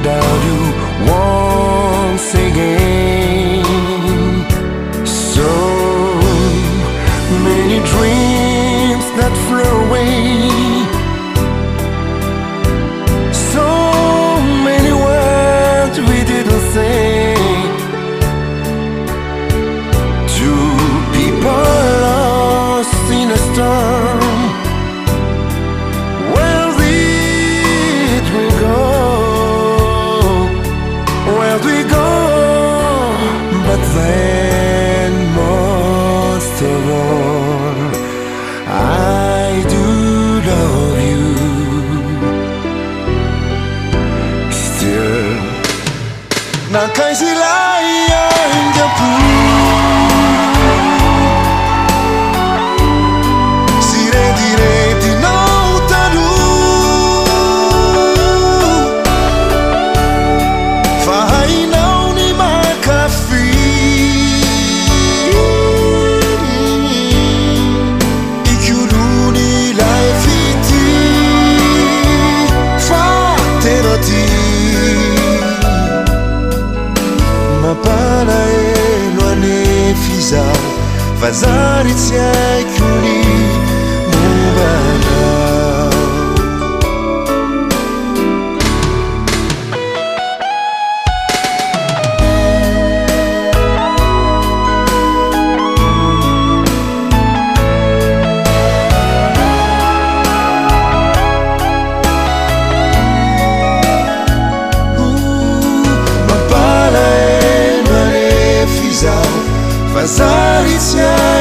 without you once again. So many dreams that flew away, so many words we didn't say. Two people lost in a storm. Where did we go? Where did we go? But then most of all, I do love you still. 那开始来呀，脚步。Mapana elo anefiza vazari tsy haiko ny mombana. Vazari tsy haiko